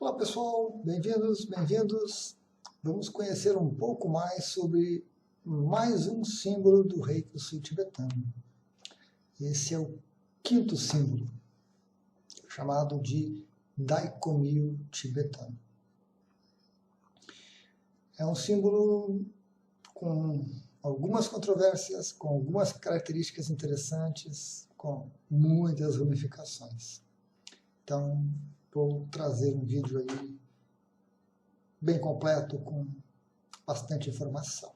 Olá pessoal, bem-vindos, bem-vindos. Vamos conhecer um pouco mais sobre mais um símbolo do Reiki Sui tibetano. Esse é o quinto símbolo, chamado de Daikomyo tibetano. É um símbolo com algumas controvérsias, com algumas características interessantes, com muitas ramificações. Então, vou trazer um vídeo aí bem completo, com bastante informação.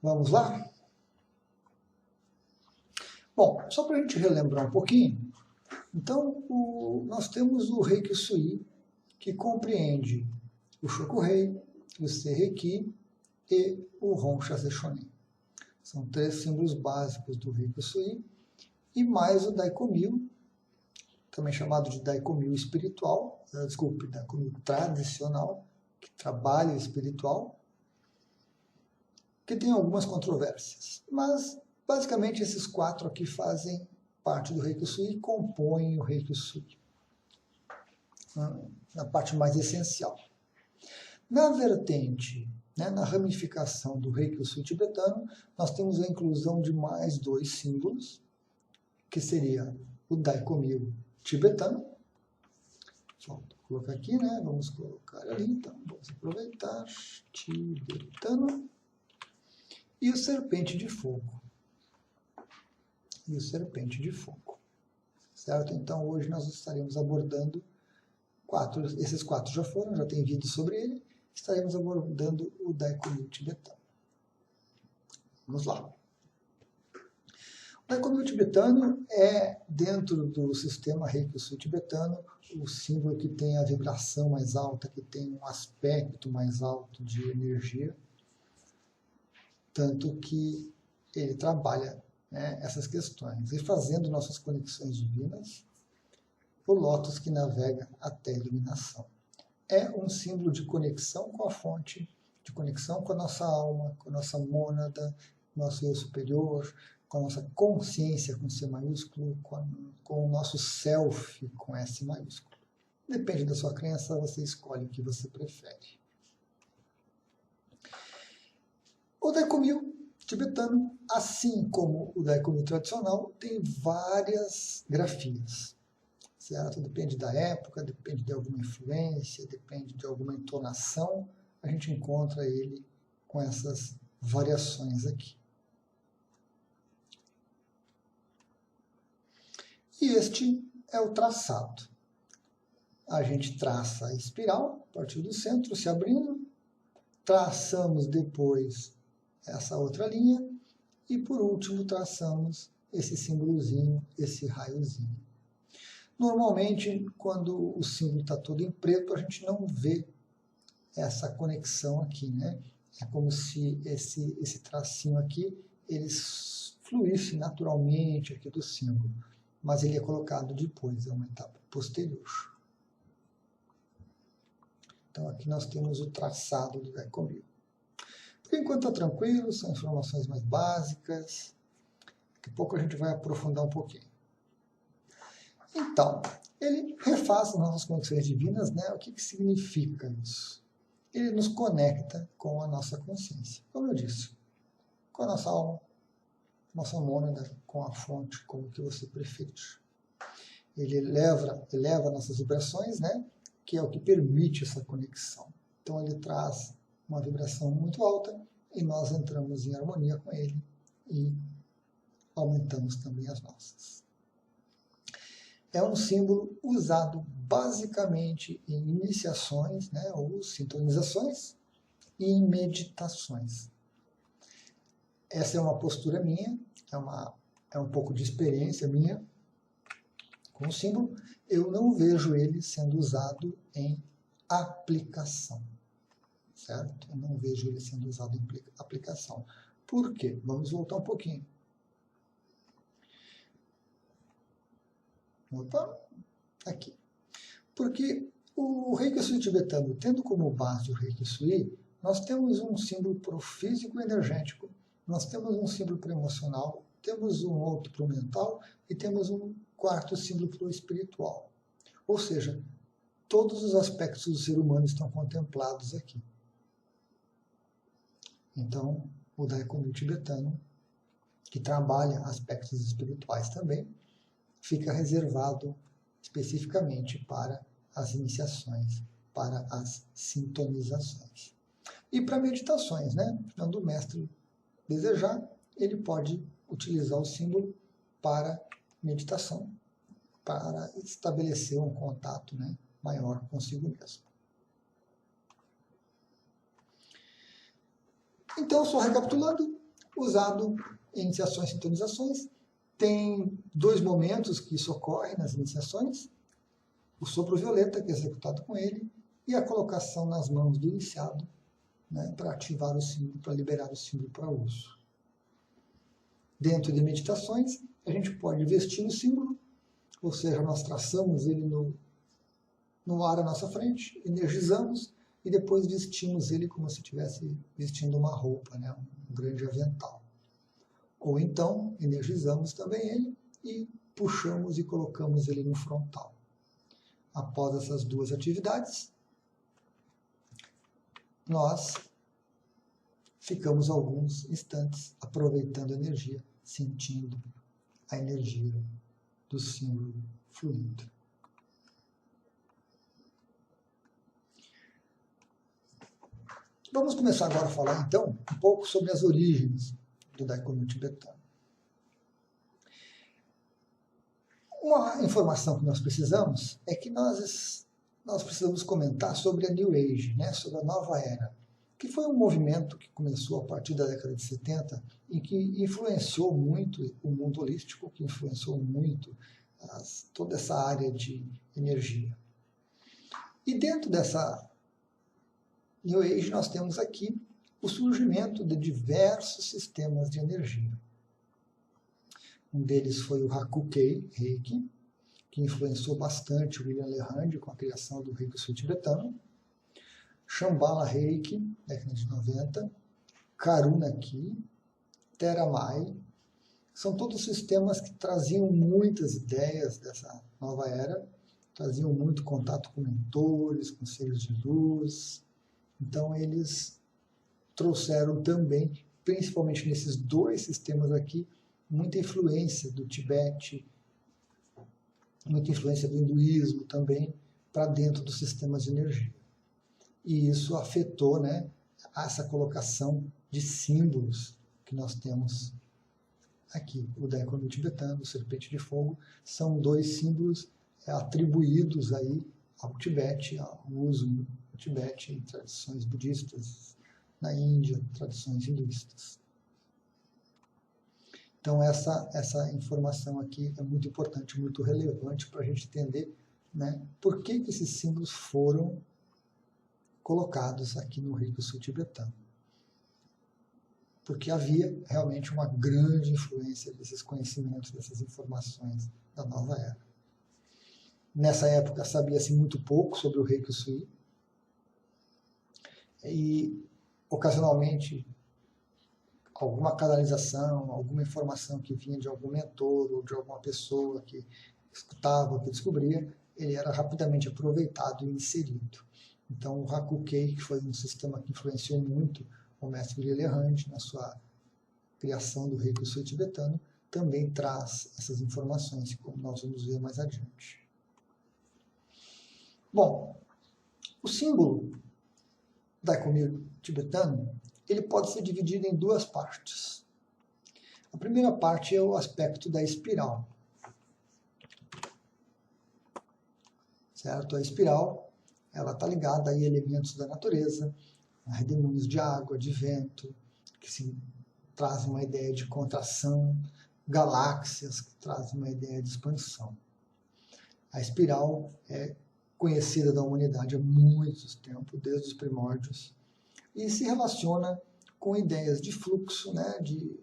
Vamos lá? Bom, só para a gente relembrar um pouquinho, então nós temos o Reiki Sui, que compreende o Shoku-rei, o Sei-reiki e o Honsha Shonin. São três símbolos básicos do Reiki Sui, e mais o Daikomyo, também chamado de Daikomyo espiritual, Daikomyo tradicional, que trabalha o espiritual, que tem algumas controvérsias. Mas, basicamente, esses quatro aqui fazem parte do Reiki Sui e compõem o Reiki Sui, na parte mais essencial. Na vertente, na ramificação do Reiki Sui tibetano, nós temos a inclusão de mais dois símbolos, que seria o Daikomyo tibetano. Vou colocar aqui, vamos colocar ali, então, vamos aproveitar, tibetano, e o serpente de fogo. Certo? Então, hoje nós estaremos abordando esses quatro já tem vídeo sobre ele, estaremos abordando o Daikomyo tibetano. Vamos lá. O Daikomyo tibetano é, dentro do sistema Reiki Sui tibetano, o símbolo que tem a vibração mais alta, que tem um aspecto mais alto de energia, tanto que ele trabalha essas questões, e fazendo nossas conexões divinas, o lótus que navega até a iluminação. É um símbolo de conexão com a fonte, de conexão com a nossa alma, com a nossa mônada, nosso eu superior, com a nossa consciência com C maiúsculo, com o nosso self com S maiúsculo. Depende da sua crença, você escolhe o que você prefere. O Daikomyo tibetano, assim como o Daikomyo tradicional, tem várias grafias, certo? Depende da época, depende de alguma influência, depende de alguma entonação, a gente encontra ele com essas variações aqui. E este é o traçado. A gente traça a espiral, a partir do centro, se abrindo, traçamos depois essa outra linha, e por último traçamos esse símbolozinho, esse raiozinho. Normalmente, quando o símbolo está todo em preto, a gente não vê essa conexão aqui, É como se esse tracinho aqui, ele fluísse naturalmente aqui do símbolo, mas ele é colocado depois, é uma etapa posterior. Então aqui nós temos o traçado do Daikomyo. Por enquanto está tranquilo, são informações mais básicas, daqui a pouco a gente vai aprofundar um pouquinho. Então, ele refaz as nossas conexões divinas, O que significa isso? Ele nos conecta com a nossa consciência, como eu disse, com a nossa alma, nossa mônada, com a fonte, como que você preferir. Ele eleva nossas vibrações, que é o que permite essa conexão. Então ele traz uma vibração muito alta e nós entramos em harmonia com ele e aumentamos também as nossas. É um símbolo usado basicamente em iniciações, ou sintonizações e em meditações. Essa é uma postura minha, é um pouco de experiência minha com o símbolo. Eu não vejo ele sendo usado em aplicação, certo? Eu não vejo ele sendo usado em aplicação. Por quê? Vamos voltar um pouquinho. Opa, aqui. Porque o Reiki Sui tibetano, tendo como base o Reiki Sui, nós temos um símbolo para o físico e energético, nós temos um símbolo para o emocional, temos um outro para o mental e temos um quarto símbolo para o espiritual. Ou seja, todos os aspectos do ser humano estão contemplados aqui. Então, o Daikomi tibetano, que trabalha aspectos espirituais também, fica reservado especificamente para as iniciações, para as sintonizações. E para meditações, né? Quando o mestre desejar, ele pode utilizar o símbolo para meditação, para estabelecer um contato, né, maior consigo mesmo. Então, só recapitulando, usado em iniciações e sintonizações, tem 2 momentos que isso ocorre nas iniciações: o sopro violeta, que é executado com ele, e a colocação nas mãos do iniciado, né, para ativar o símbolo, para liberar o símbolo para uso. Dentro de meditações, a gente pode vestir o símbolo, ou seja, nós traçamos ele no ar à nossa frente, energizamos e depois vestimos ele como se estivesse vestindo uma roupa, né, um grande avental. Ou então, energizamos também ele e puxamos e colocamos ele no frontal. Após essas 2 atividades, nós ficamos alguns instantes aproveitando a energia, sentindo a energia do símbolo fluindo. Vamos começar agora a falar, então, um pouco sobre as origens do Daikomi tibetano. Uma informação que nós precisamos é que nós precisamos comentar sobre a New Age, né, sobre a nova era, que foi um movimento que começou a partir da década de 70 e que influenciou muito o mundo holístico, que influenciou muito toda essa área de energia. E dentro dessa New Age nós temos aqui o surgimento de diversos sistemas de energia. Um deles foi o Hakukei Reiki, que influenciou bastante o William Lehand com a criação do Reiki Sui tibetano. Shambhala Reiki, década de 90, Karuna Ki, Theramai, são todos sistemas que traziam muitas ideias dessa nova era, traziam muito contato com mentores, com seres de luz. Então eles trouxeram também, principalmente nesses 2 sistemas aqui, muita influência do Tibete, muita influência do hinduísmo também, para dentro dos sistemas de energia. E isso afetou, né, essa colocação de símbolos que nós temos aqui. O Daikomi tibetano, o serpente de fogo, são 2 símbolos atribuídos aí ao Tibete, ao uso no Tibete, em tradições budistas, na Índia, tradições hinduístas. Então essa informação aqui é muito importante, muito relevante para a gente entender, né, por que esses símbolos foram colocados aqui no Reiki Sui tibetano. Porque havia realmente uma grande influência desses conhecimentos, dessas informações da nova era. Nessa época sabia-se muito pouco sobre o Reiki Sui e ocasionalmente alguma canalização, alguma informação que vinha de algum mentor ou de alguma pessoa que escutava, que descobria, ele era rapidamente aproveitado e inserido. Então, o Hakukei, que foi um sistema que influenciou muito o mestre William Lehand na sua criação do Reiki Sui tibetano, também traz essas informações, como nós vamos ver mais adiante. Bom, o símbolo Daikomi tibetano, ele pode ser dividido em 2 partes. A primeira parte é o aspecto da espiral. Certo? A espiral, ela está ligada a elementos da natureza, a redemoinhos de água, de vento, que trazem uma ideia de contração, galáxias, que trazem uma ideia de expansão. A espiral é conhecida da humanidade há muito tempo, desde os primórdios, e se relaciona com ideias de fluxo, né, de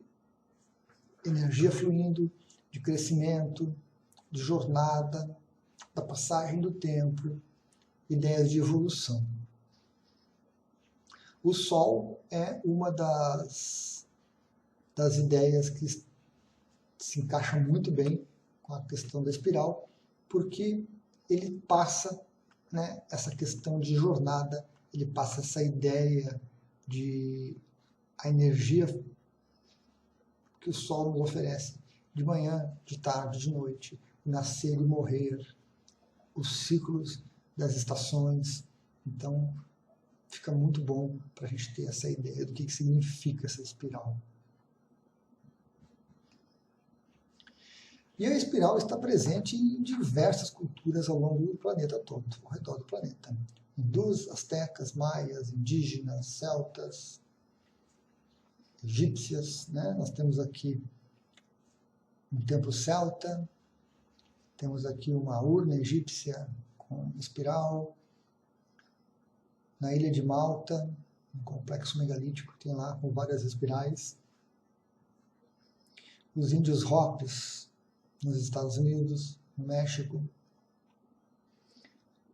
energia fluindo, de crescimento, de jornada, da passagem do tempo, ideias de evolução. O Sol é uma das ideias que se encaixa muito bem com a questão da espiral, porque ele passa né, essa questão de jornada, ele passa essa ideia de a energia que o Sol nos oferece de manhã, de tarde, de noite, nascer e morrer, os ciclos das estações. Então, fica muito bom para a gente ter essa ideia do que significa essa espiral. E a espiral está presente em diversas culturas ao longo do planeta todo, ao redor do planeta. Hindus, astecas, maias, indígenas, celtas, egípcias, né? Nós temos aqui um templo celta, temos aqui uma urna egípcia com espiral. Na ilha de Malta, um complexo megalítico que tem lá com várias espirais. Os índios Hopis, nos Estados Unidos, no México.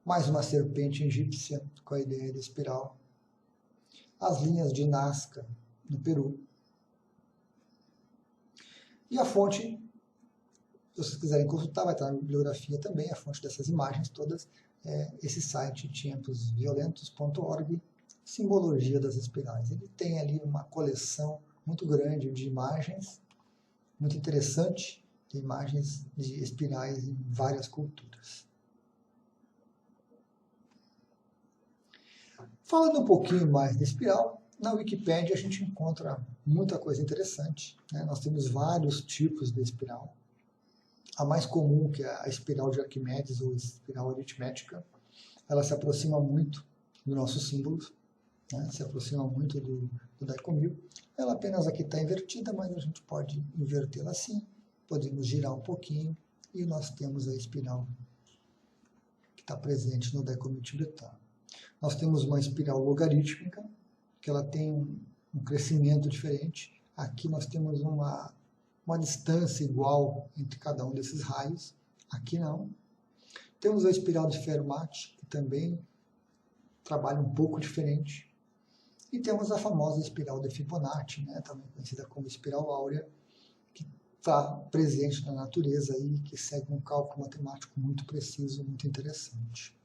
Mais uma serpente egípcia com a ideia de espiral. As linhas de Nazca, no Peru. E a fonte, se vocês quiserem consultar, vai estar na bibliografia também, a fonte dessas imagens todas, é esse site temposviolentos.org, Simbologia das Espirais. Ele tem ali uma coleção muito grande de imagens, muito interessante, de imagens de espirais em várias culturas. Falando um pouquinho mais da espiral, na Wikipédia a gente encontra muita coisa interessante, né? Nós temos vários tipos de espiral. A mais comum, que é a espiral de Arquimedes, ou espiral aritmética, ela se aproxima muito do nosso símbolo, né? Se aproxima muito do Daicomil. Ela apenas aqui está invertida, mas a gente pode invertê-la assim, podemos girar um pouquinho, e nós temos a espiral que está presente no Daicomil tibetano. Nós temos uma espiral logarítmica, que ela tem um crescimento diferente. Aqui nós temos uma distância igual entre cada um desses raios. Aqui não. Temos a espiral de Fermat, que também trabalha um pouco diferente. E temos a famosa espiral de Fibonacci, né, também conhecida como espiral áurea, que está presente na natureza e que segue um cálculo matemático muito preciso, muito interessante.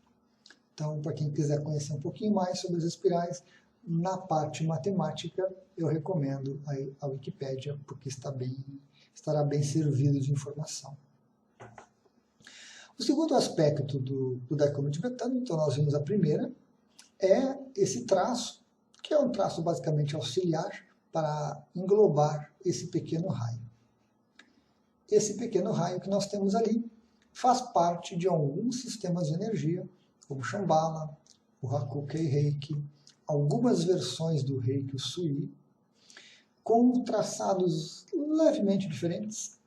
Então, para quem quiser conhecer um pouquinho mais sobre as espirais, na parte matemática, eu recomendo a Wikipédia, porque estará bem servido de informação. O segundo aspecto do Daicomil tibetano, então nós vimos a primeira, é esse traço, que é um traço basicamente auxiliar para englobar esse pequeno raio. Esse pequeno raio que nós temos ali faz parte de alguns sistemas de energia, como Shambhala, o Hakukkei Reiki, algumas versões do Reiki Usui, com traçados levemente diferentes,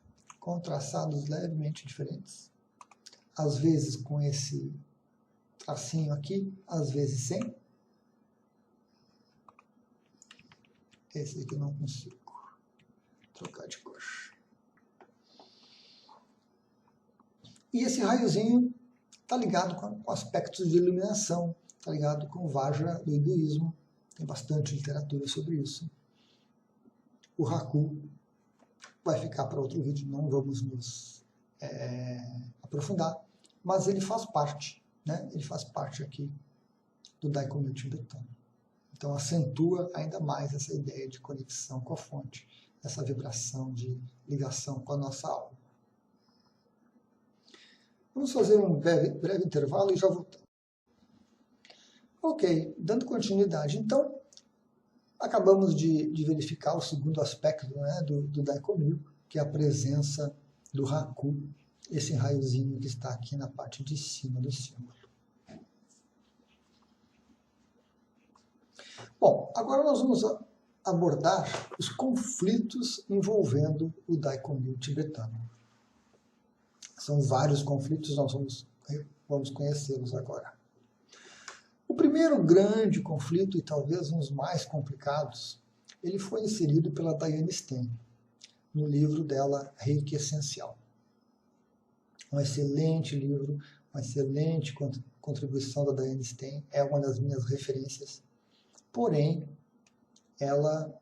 às vezes com esse tracinho aqui, às vezes sem. Esse aqui eu não consigo trocar de cor. E esse raiozinho está ligado com aspectos de iluminação, está ligado com o Vajra do hinduísmo, tem bastante literatura sobre isso. O Haku vai ficar para outro vídeo, não vamos nos aprofundar, mas ele faz parte, né? Ele faz parte aqui do Daicomil tibetano. Então acentua ainda mais essa ideia de conexão com a fonte, essa vibração de ligação com a nossa alma. Vamos fazer um breve intervalo e já voltamos. Ok, dando continuidade, então, acabamos de verificar o segundo aspecto, né, do Daicomil, que é a presença do Haku, esse raiozinho que está aqui na parte de cima do símbolo. Bom, agora nós vamos abordar os conflitos envolvendo o Daicomil tibetano. São vários conflitos, nós vamos conhecê-los agora. O primeiro grande conflito, e talvez um dos mais complicados, ele foi inserido pela Diane Stein, no livro dela, Reiki Essencial. Um excelente livro, uma excelente contribuição da Diane Stein, é uma das minhas referências. Porém, ela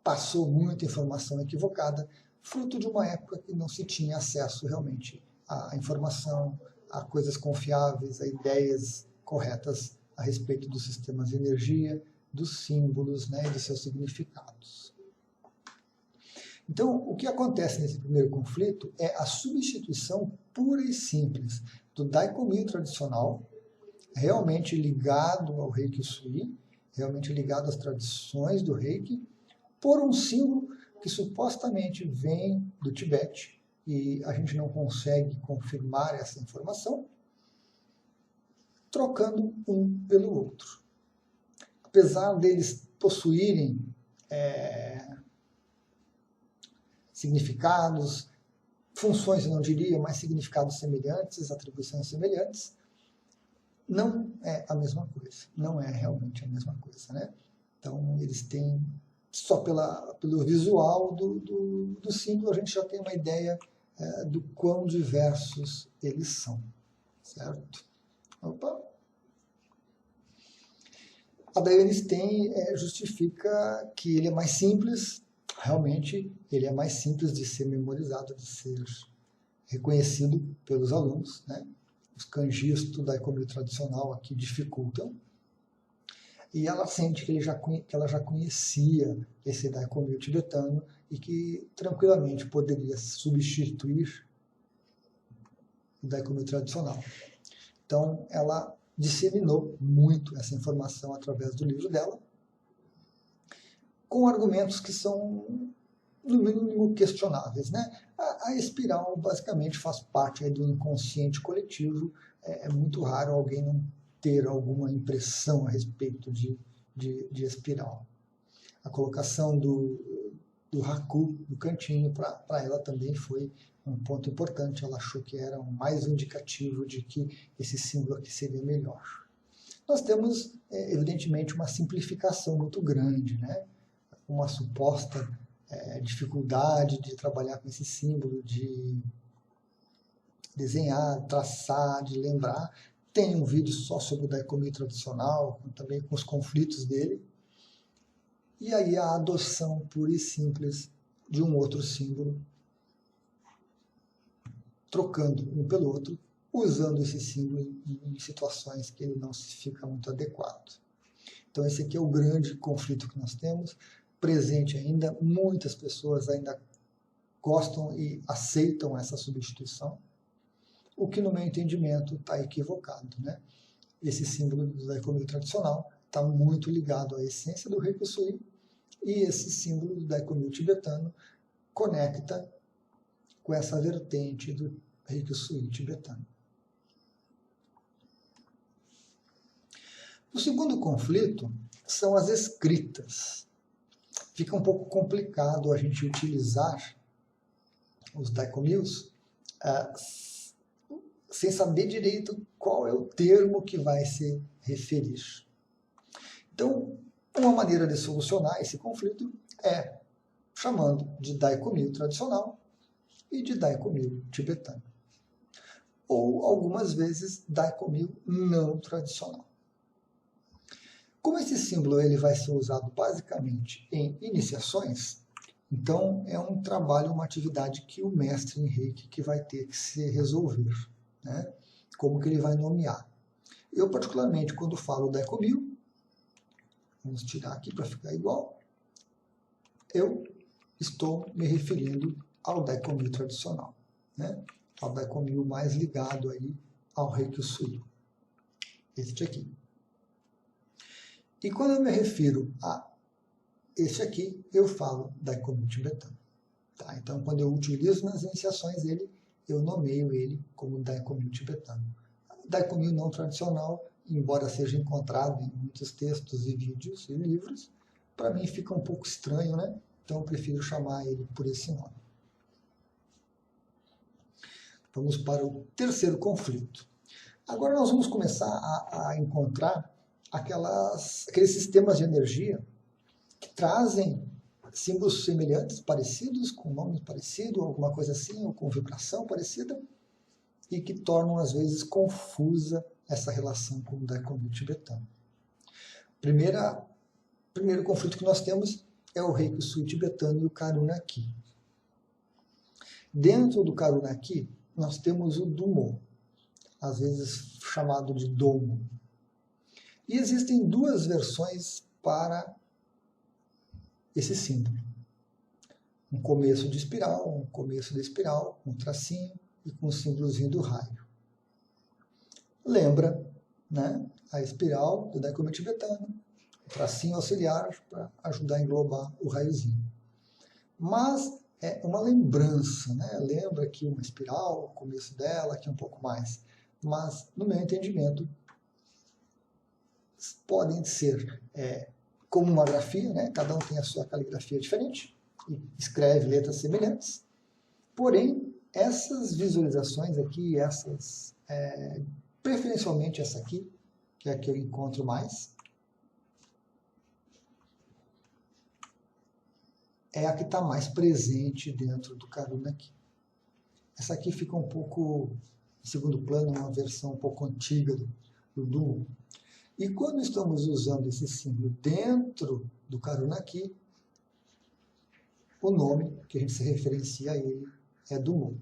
passou muita informação equivocada, fruto de uma época que não se tinha acesso realmente à informação, a coisas confiáveis, a ideias corretas a respeito dos sistemas de energia, dos símbolos, né, e dos seus significados. Então, o que acontece nesse primeiro conflito é a substituição pura e simples do Daikomyo tradicional, realmente ligado ao Reiki Usui, realmente ligado às tradições do Reiki, por um símbolo que supostamente vem do Tibete, e a gente não consegue confirmar essa informação, trocando um pelo outro. Apesar deles possuírem significados, funções eu não diria, mas significados semelhantes, atribuições semelhantes, não é a mesma coisa, não é realmente a mesma coisa, né? Então, eles têm, só pelo visual do símbolo, a gente já tem uma ideia do quão diversos eles são, certo? Opa! A Diane Stein justifica que ele é mais simples, realmente ele é mais simples de ser memorizado, de ser reconhecido pelos alunos, né? Os kanjis do Daikomyo tradicional aqui dificultam. E ela sente que ela já conhecia esse Daikomyo tibetano e que tranquilamente poderia substituir o Daikomyo tradicional. Então, ela disseminou muito essa informação através do livro dela, com argumentos que são, no mínimo, questionáveis, né? A espiral, basicamente, faz parte do inconsciente coletivo. É muito raro alguém não ter alguma impressão a respeito de espiral. A colocação do Haku no cantinho, para ela também foi um ponto importante. Ela achou que era mais indicativo de que esse símbolo aqui seria melhor. Nós temos, evidentemente, uma simplificação muito grande, né? Uma suposta dificuldade de trabalhar com esse símbolo, de desenhar, traçar, de lembrar. Tem um vídeo só sobre o Daikomyo tradicional, também com os conflitos dele. E aí a adoção pura e simples de um outro símbolo, trocando um pelo outro, usando esse símbolo em situações que ele não se fica muito adequado. Então esse aqui é o grande conflito que nós temos, presente ainda, muitas pessoas ainda gostam e aceitam essa substituição, o que no meu entendimento está equivocado, né? Esse símbolo do Daikomyo tradicional está muito ligado à essência do Reiki Usui, e esse símbolo do Daikomyo tibetano conecta com essa vertente do Reiki Usui tibetano. O segundo conflito são as escritas. Fica um pouco complicado a gente utilizar os Daikomyos sem saber direito qual é o termo que vai se referir. Então, uma maneira de solucionar esse conflito é chamando de Daikomyo tradicional e de Daikomyo tibetano. Ou, algumas vezes, Daikomyo não tradicional. Como esse símbolo ele vai ser usado basicamente em iniciações, então é um trabalho, uma atividade que o mestre em Reiki que vai ter que se resolver, né? Como que ele vai nomear. Eu, particularmente, quando falo Daikomyo, vamos tirar aqui para ficar igual, eu estou me referindo ao Daikomyo tradicional, né? Ao Daikomyo mais ligado aí ao Reiki Usui, este aqui. E quando eu me refiro a este aqui, eu falo Daikomyo tibetano. Tá? Então, quando eu utilizo nas iniciações ele, eu nomeio ele como Daikomyo tibetano. Daikomyo não tradicional, embora seja encontrado em muitos textos e vídeos e livros, para mim fica um pouco estranho, né? Então eu prefiro chamar ele por esse nome. Vamos para o terceiro conflito. Agora nós vamos começar a encontrar aqueles sistemas de energia que trazem símbolos semelhantes, parecidos, com nomes parecidos, alguma coisa assim, ou com vibração parecida, e que tornam, às vezes, confusa essa relação com o Daikomyo tibetano. Primeiro conflito que nós temos é o Reiki Usui tibetano e o Karuna-ki. Dentro do Karuna-ki, nós temos o Dumo. às vezes chamado de domo. E existem duas versões para esse símbolo. Um começo de espiral, um começo da espiral, um tracinho e com o símbolozinho do raio. Lembra, né, a espiral do Daikomyo tibetano, o tracinho auxiliar para ajudar a englobar o raiozinho. Mas é uma lembrança, né? Lembra aqui uma espiral, o começo dela, aqui um pouco mais. Mas, no meu entendimento, podem ser como uma grafia, né? Cada um tem a sua caligrafia diferente e escreve letras semelhantes. Porém, essas visualizações aqui, preferencialmente essa aqui, que é a que eu encontro mais, é a que está mais presente dentro do Karuna aqui. Essa aqui fica um pouco em segundo plano, uma versão um pouco antiga do Duo. E quando estamos usando esse símbolo dentro do Karuna aqui, o nome que a gente se referencia a ele é Duo,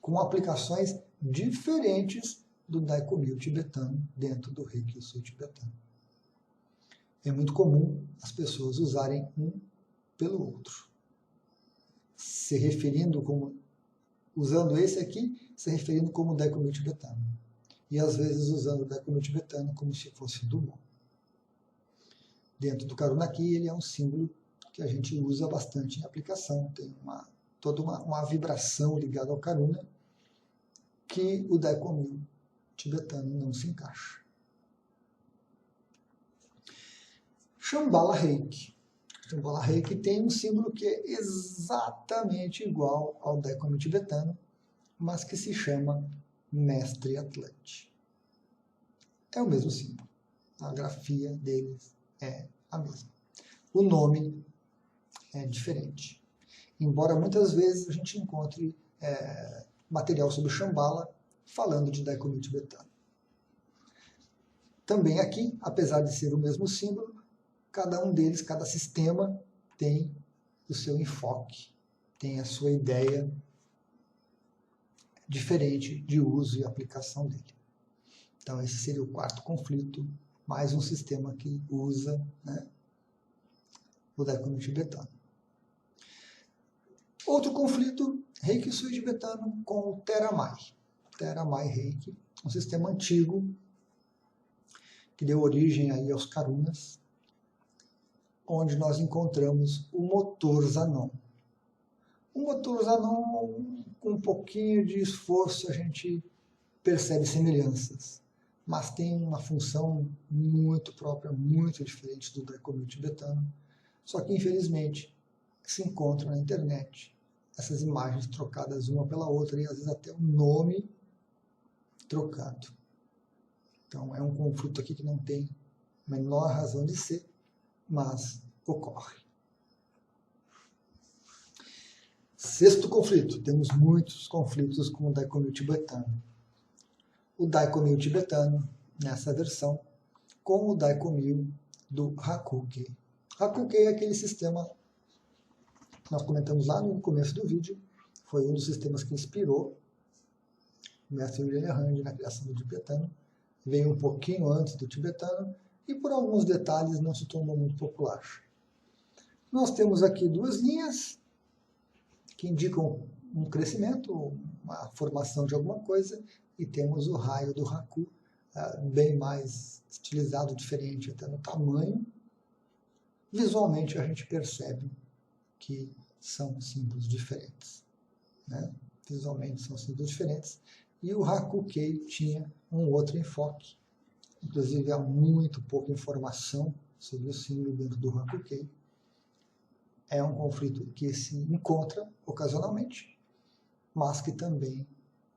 com aplicações diferentes do Daikomyo tibetano dentro do Reiki Usui tibetano. É muito comum as pessoas usarem um pelo outro, se referindo como, usando esse aqui, se referindo como Daikomyo tibetano, e às vezes usando o Daikomyo tibetano como se fosse Duo. Dentro do Karuna aqui, ele é um símbolo que a gente usa bastante em aplicação, tem toda uma vibração ligada ao Karuna, que o Daikomyo tibetano não se encaixa. Shambhala Reiki. Shambhala Reiki tem um símbolo que é exatamente igual ao Daikomyo tibetano, mas que se chama Mestre Atlante. É o mesmo símbolo. A grafia deles é a mesma. O nome é diferente. Embora muitas vezes a gente encontre material sobre Shambhala falando de Daikomyo tibetano. Também aqui, apesar de ser o mesmo símbolo, cada um deles, cada sistema tem o seu enfoque, tem a sua ideia diferente de uso e aplicação dele. Então esse seria o quarto conflito, mais um sistema que usa, né, o Daikomyo tibetano. Outro conflito, Reiki Usui tibetano com o Theramai. Theramai Reiki, um sistema antigo que deu origem aí aos Karunas, onde nós encontramos o motor Zanon. O motor Zanon, com um pouquinho de esforço, a gente percebe semelhanças, mas tem uma função muito própria, muito diferente do Daikomyo tibetano, só que, infelizmente, se encontra na internet essas imagens trocadas uma pela outra e, às vezes, até o nome trocado. Então, é um conflito aqui que não tem a menor razão de ser, mas ocorre. Sexto conflito. Temos muitos conflitos com o Daikomyo tibetano. O Daikomyo tibetano, nessa versão, com o Daikomyo do Hakuki. Hakuki é aquele sistema que nós comentamos lá no começo do vídeo. Foi um dos sistemas que inspirou o mestre Urilhanand na criação do tibetano. Veio um pouquinho antes do tibetano e, por alguns detalhes, não se tornou muito popular. Nós temos aqui duas linhas que indicam um crescimento, uma formação de alguma coisa, e temos o raio do Haku, bem mais estilizado, diferente até no tamanho. Visualmente a gente percebe que são símbolos diferentes, né? Visualmente são símbolos diferentes. E o Hakukei tinha um outro enfoque. Inclusive, há muito pouca informação sobre o símbolo dentro do Hakukei. É um conflito que se encontra ocasionalmente, mas que também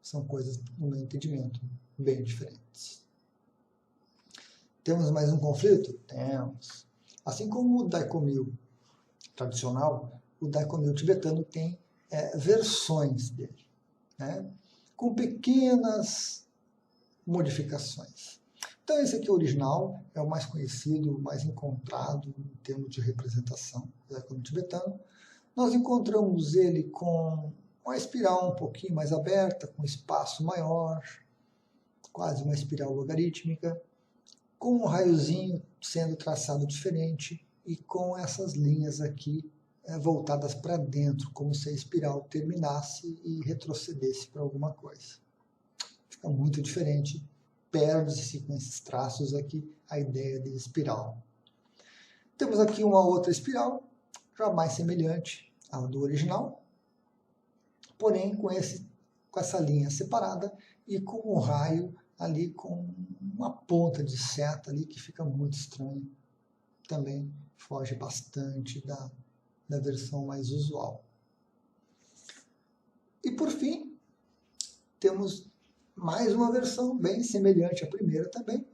são coisas, no meu entendimento, bem diferentes. Temos mais um conflito? Temos. Assim como o Daikomyo tradicional, o Daikomyo tibetano tem versões dele, né, com pequenas modificações. Então esse aqui é o original, é o mais conhecido, o mais encontrado em termos de representação do Daikomyo tibetano. Nós encontramos ele com uma espiral um pouquinho mais aberta, com espaço maior, quase uma espiral logarítmica, com um raiozinho sendo traçado diferente e com essas linhas aqui voltadas para dentro, como se a espiral terminasse e retrocedesse para alguma coisa. Fica muito diferente, perde-se com esses traços aqui a ideia de espiral. Temos aqui uma outra espiral, já mais semelhante à do original, porém com essa linha separada e com um raio ali com uma ponta de seta ali que fica muito estranho. Também foge bastante da versão mais usual. E por fim, temos mais uma versão bem semelhante à primeira também.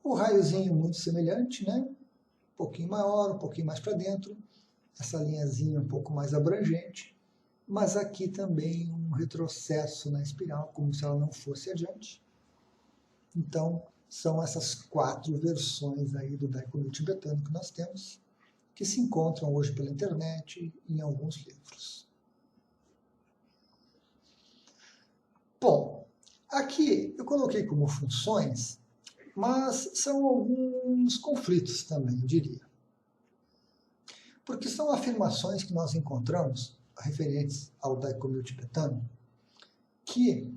O raiozinho muito semelhante, né? Um pouquinho maior, um pouquinho mais para dentro. Essa linhazinha um pouco mais abrangente. Mas aqui também um retrocesso na espiral, como se ela não fosse adiante. Então, são essas 4 versões aí do Daikonyo tibetano que nós temos, que se encontram hoje pela internet e em alguns livros. Bom, aqui eu coloquei como funções, mas são alguns conflitos também, eu diria. Porque são afirmações que nós encontramos, referentes ao Daikonyo tibetano, que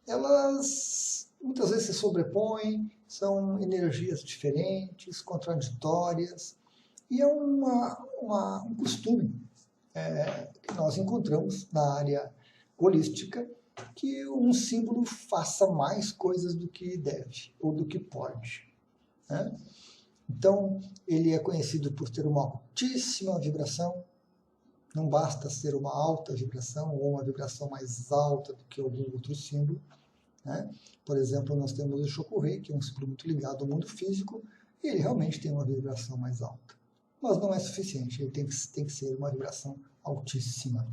elas muitas vezes se sobrepõem, são energias diferentes, contraditórias, e é um costume que nós encontramos na área holística, que um símbolo faça mais coisas do que deve, ou do que pode. Né? Então, ele é conhecido por ter uma altíssima vibração, não basta ser uma alta vibração, ou uma vibração mais alta do que algum outro símbolo. Né? Por exemplo, nós temos o Shokurei, que é um símbolo muito ligado ao mundo físico, e ele realmente tem uma vibração mais alta. Mas não é suficiente, ele tem que ser uma vibração altíssima.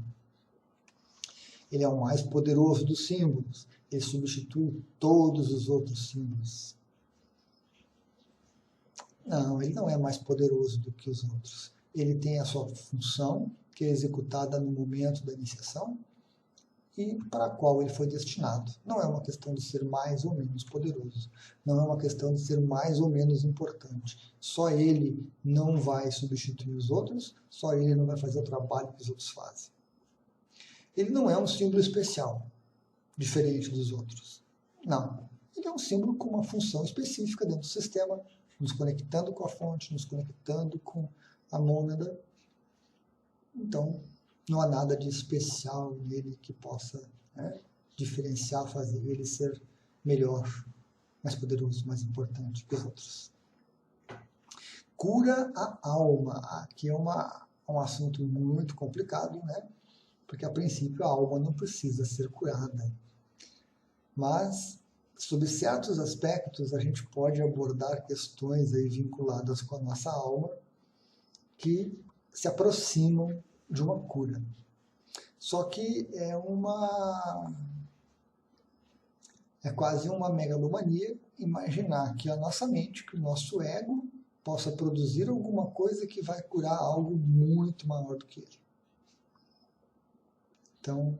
Ele é o mais poderoso dos símbolos, ele substitui todos os outros símbolos. Não, ele não é mais poderoso do que os outros. Ele tem a sua função, que é executada no momento da iniciação, e para a qual ele foi destinado. Não é uma questão de ser mais ou menos poderoso. Não é uma questão de ser mais ou menos importante. Só ele não vai substituir os outros, só ele não vai fazer o trabalho que os outros fazem. Ele não é um símbolo especial, diferente dos outros. Não. Ele é um símbolo com uma função específica dentro do sistema, nos conectando com a fonte, nos conectando com a mônada. Então, não há nada de especial nele que possa diferenciar, fazer ele ser melhor, mais poderoso, mais importante que os outros. Cura a alma. Aqui é um assunto muito complicado, né? Porque a princípio a alma não precisa ser curada. Mas, sob certos aspectos, a gente pode abordar questões aí vinculadas com a nossa alma que se aproximam de uma cura. Só que é quase uma megalomania imaginar que a nossa mente, que o nosso ego, possa produzir alguma coisa que vai curar algo muito maior do que ele. Então,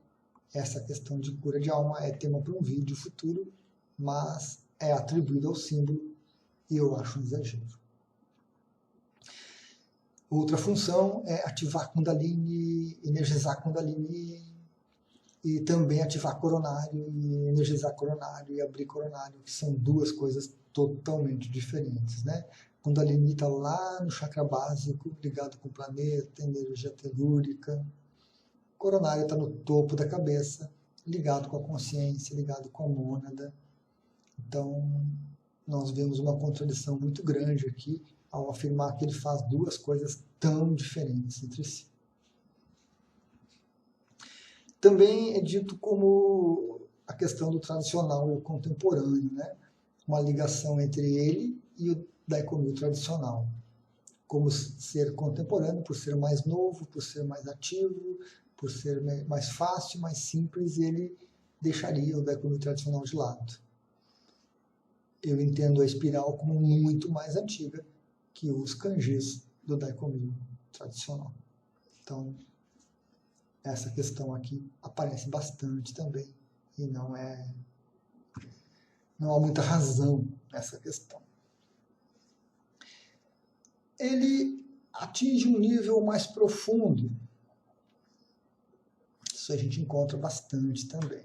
essa questão de cura de alma é tema para um vídeo futuro, mas é atribuído ao símbolo e eu acho um exagero. Outra função é ativar Kundalini, energizar Kundalini e também ativar coronário e energizar coronário e abrir coronário, que são duas coisas totalmente diferentes, né? Kundalini está lá no chakra básico, ligado com o planeta, energia telúrica. Coronário está no topo da cabeça, ligado com a consciência, ligado com a mônada. Então, nós vemos uma contradição muito grande aqui ao afirmar que ele faz duas coisas tão diferentes entre si. Também é dito como a questão do tradicional e o contemporâneo, né? Uma ligação entre ele e o Daikonyo tradicional. Como ser contemporâneo, por ser mais novo, por ser mais ativo, por ser mais fácil, mais simples, ele deixaria o Daikonyo tradicional de lado. Eu entendo a espiral como muito mais antiga que os kanjis do Daikonyo tradicional. Então, essa questão aqui aparece bastante também e não é Não há muita razão nessa questão. Ele atinge um nível mais profundo. Isso a gente encontra bastante também.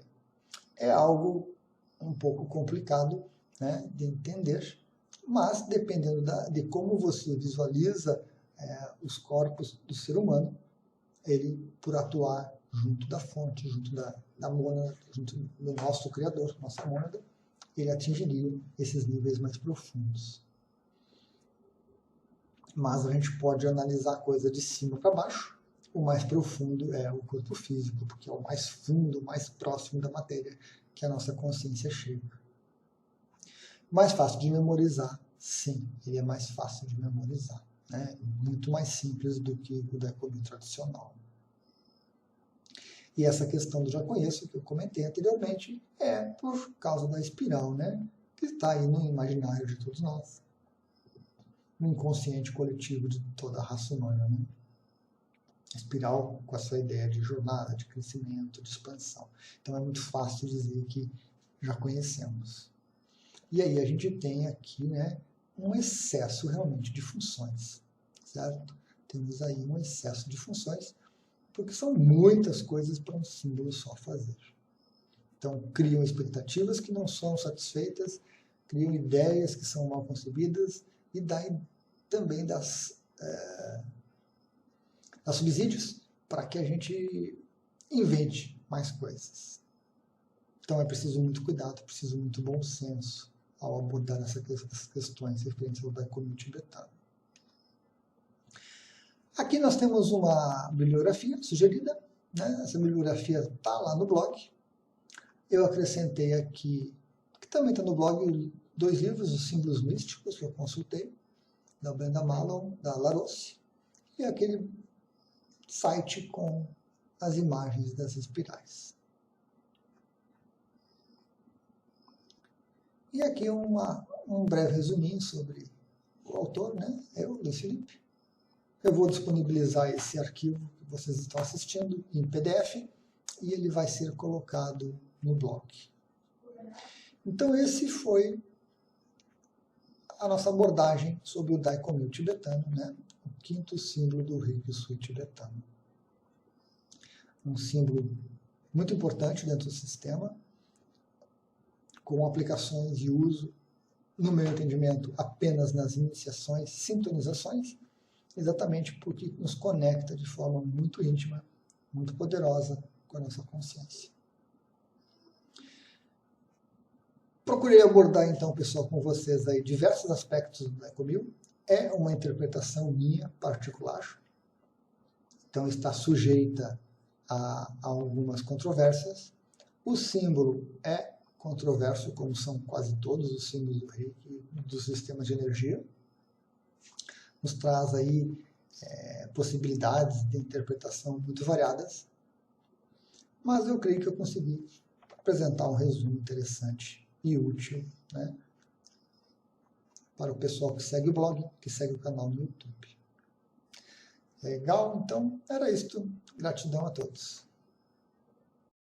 É algo um pouco complicado, né, de entender, mas dependendo de como você visualiza os corpos do ser humano, ele, por atuar junto da fonte, junto da mônada, junto do nosso Criador, nossa mônada, ele atingiria esses níveis mais profundos. Mas a gente pode analisar a coisa de cima para baixo. O mais profundo é o corpo físico, porque é o mais fundo, mais próximo da matéria que a nossa consciência chega. Mais fácil de memorizar, sim, ele é mais fácil de memorizar, né? Muito mais simples do que o Daikomyo tradicional. E essa questão do já conheço, que eu comentei anteriormente, é por causa da espiral, né? Que está aí no imaginário de todos nós, no inconsciente coletivo de toda a raça humana, né? A espiral com a sua ideia de jornada, de crescimento, de expansão. Então é muito fácil dizer que já conhecemos. E aí a gente tem aqui, né, um excesso realmente de funções, certo? Temos aí um excesso de funções, porque são muitas coisas para um símbolo só fazer. Então criam expectativas que não são satisfeitas, criam ideias que são mal concebidas e daí também das subsídios para que a gente invente mais coisas. Então é preciso muito cuidado, é preciso muito bom senso ao abordar essas questões referentes ao Daikomyo tibetano. Aqui nós temos uma bibliografia sugerida, né? Essa bibliografia está lá no blog. Eu acrescentei aqui, que também está no blog, 2 livros, Os Símbolos Místicos, que eu consultei, da Brenda Mallow, da Larousse, e aquele site com as imagens das espirais. E aqui um breve resuminho sobre o autor, né? Eu, Luiz Felipe. Eu vou disponibilizar esse arquivo que vocês estão assistindo em PDF e ele vai ser colocado no blog. Então esse foi a nossa abordagem sobre o Daikomyo tibetano, né? O 5º símbolo do Reiki Sui tibetano. Um símbolo muito importante dentro do sistema, com aplicações e uso, no meu entendimento, apenas nas iniciações, sintonizações, exatamente porque nos conecta de forma muito íntima, muito poderosa com a nossa consciência. Procurei abordar, então, pessoal, com vocês aí diversos aspectos do Daikomyo. É uma interpretação minha, particular. Então, está sujeita a algumas controvérsias. O símbolo é controverso, como são quase todos os símbolos do Reiki, dos sistemas de energia. Nos traz aí possibilidades de interpretação muito variadas. Mas eu creio que eu consegui apresentar um resumo interessante e útil, né, para o pessoal que segue o blog, que segue o canal no YouTube. Legal? Então, era isto. Gratidão a todos.